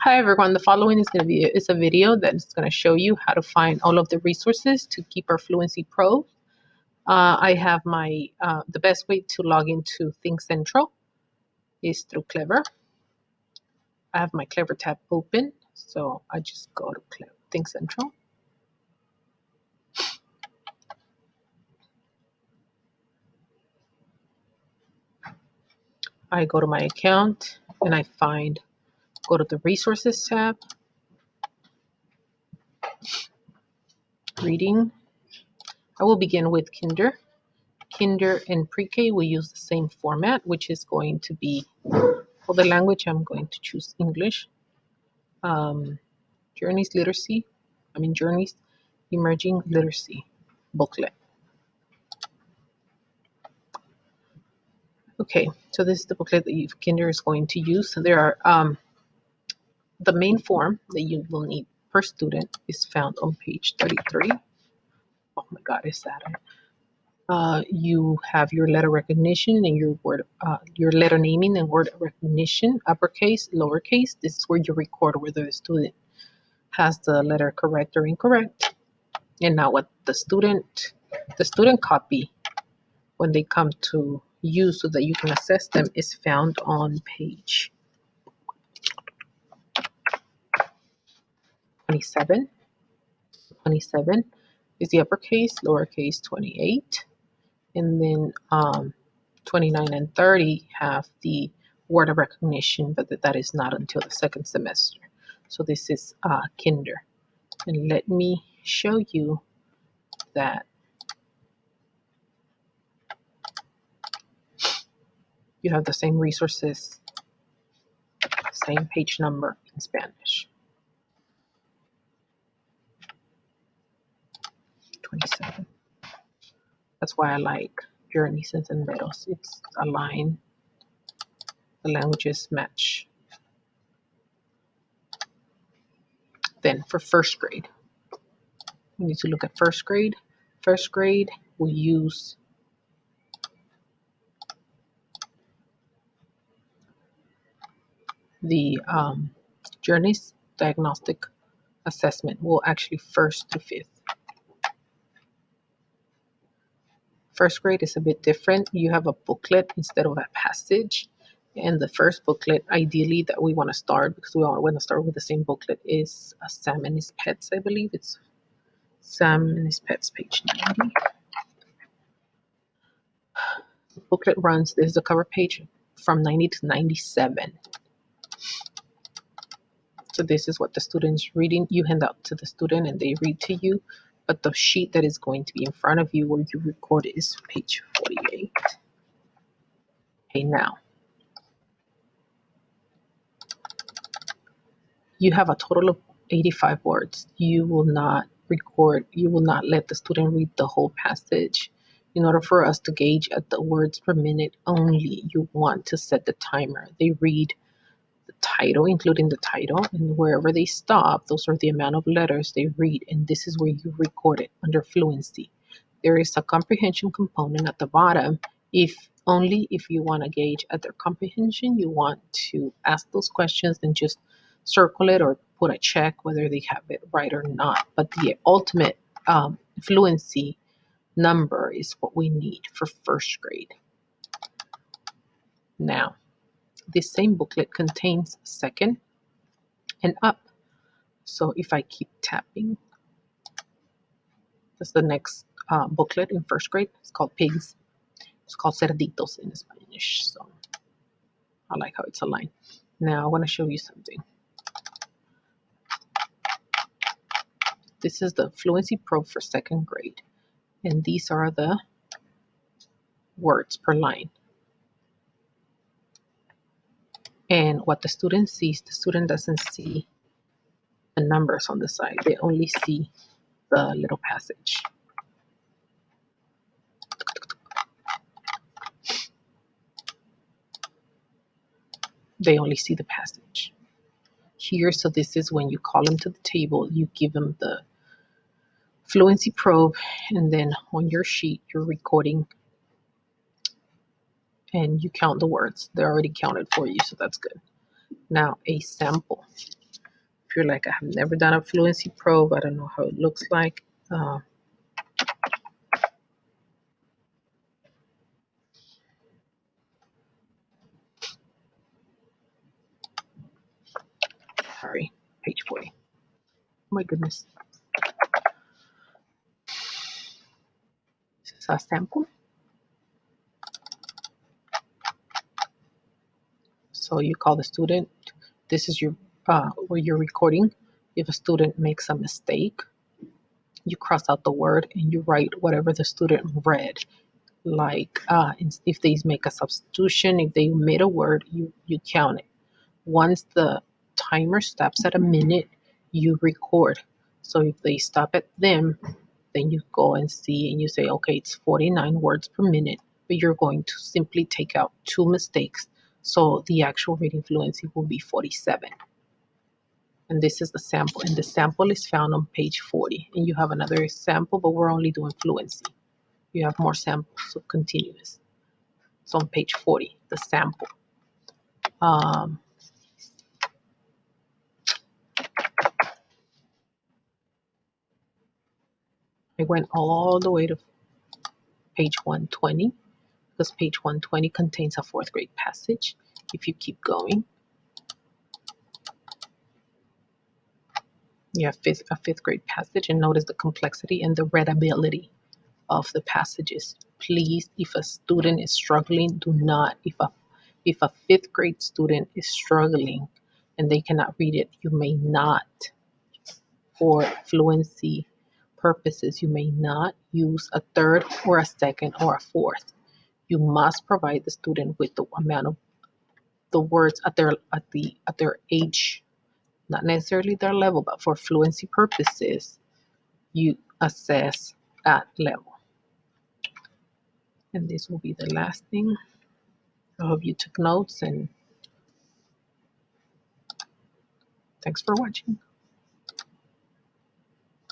Hi everyone, the following is going to be a video that is going to show you how to find all of the resources to keep our Fluency Pro. I have the best way to log into Think Central is through Clever. I have my Clever tab open, so I just go to Think Central. I go to my account and go to the Resources tab, Reading. I will begin with Kinder. Kinder and Pre-K will use the same format, which is going to be, for the language, I'm going to choose English. Journeys Emerging Literacy booklet. Okay, so this is the booklet that Kinder is going to use. So there are the main form that you will need per student is found on page 33. Oh my God, is that it? You have your letter recognition and your letter naming and word recognition, uppercase, lowercase. This is where you record whether the student has the letter correct or incorrect. And now what the student copy, when they come to you so that you can assess them, is found on page 27. 27 is the uppercase, lowercase 28. And then 29 and 30 have the word of recognition, but that is not until the second semester. So this is Kinder. And let me show you that you have the same resources, same page number in Spanish. 27. That's why I like Journeys and Senderos. It's aligned. The languages match. Then for first grade, we need to look at first grade. First grade, we use the Journeys Diagnostic Assessment. Will actually first to fifth. First grade is a bit different. You have a booklet instead of a passage. And the first booklet, ideally, that we want to start, because we want to start with the same booklet, is Sam and His Pets, I believe. It's Sam and His Pets, page 90. The booklet runs, this is the cover page, from 90 to 97. So this is what the student's reading. You hand out to the student and they read to you. But the sheet that is going to be in front of you where you record it is page 48. Okay, now you have a total of 85 words. You will not let the student read the whole passage. In order for us to gauge at the words per minute only, you want to set the timer. They read the title, including the title, and wherever they stop, those are the amount of letters they read, and this is where you record it under fluency. There is a comprehension component at the bottom. If you want to gauge at their comprehension, you want to ask those questions and just circle it or put a check whether they have it right or not. But the ultimate fluency number is what we need for first grade. Now, this same booklet contains second and up. So if I keep tapping, that's the next booklet in first grade. It's called Pigs. It's called Cerditos in Spanish. So I like how it's aligned. Now I want to show you something. This is the Fluency Pro for second grade. And these are the words per line. And what the student sees, the student doesn't see the numbers on the side. They only see the little passage. They only see the passage. Here, so this is when you call them to the table, you give them the Fluency probe, and then on your sheet, you're recording and you count the words. They're already counted for you, so that's good. Now, a sample. you're like, I have never done a fluency probe, I don't know how it looks like. Sorry, page 40. Oh my goodness. This is a sample. So you call the student. This is your where you're recording. If a student makes a mistake, you cross out the word and you write whatever the student read. Like if they make a substitution, if they omit a word, you count it. Once the timer stops at a minute, you record. So if they stop at them, then you go and see and you say, okay, it's 49 words per minute, but you're going to simply take out two mistakes. So the actual reading fluency will be 47. And this is the sample. And the sample is found on page 40. And you have another sample, but we're only doing fluency. You have more samples, so continuous. So on page 40, the sample. Um, I went all the way to page 120 because page 120 contains a fourth grade passage. If you keep going, you have a fifth grade passage, and notice the complexity and the readability of the passages. Please, if a student is struggling, do not, if a fifth grade student is struggling and they cannot read it, you may not, for fluency purposes, you may not use a third or a second or a fourth. You must provide the student with the amount of the words at their age, not necessarily their level, but for fluency purposes, you assess at level. And this will be the last thing. I hope you took notes, and thanks for watching.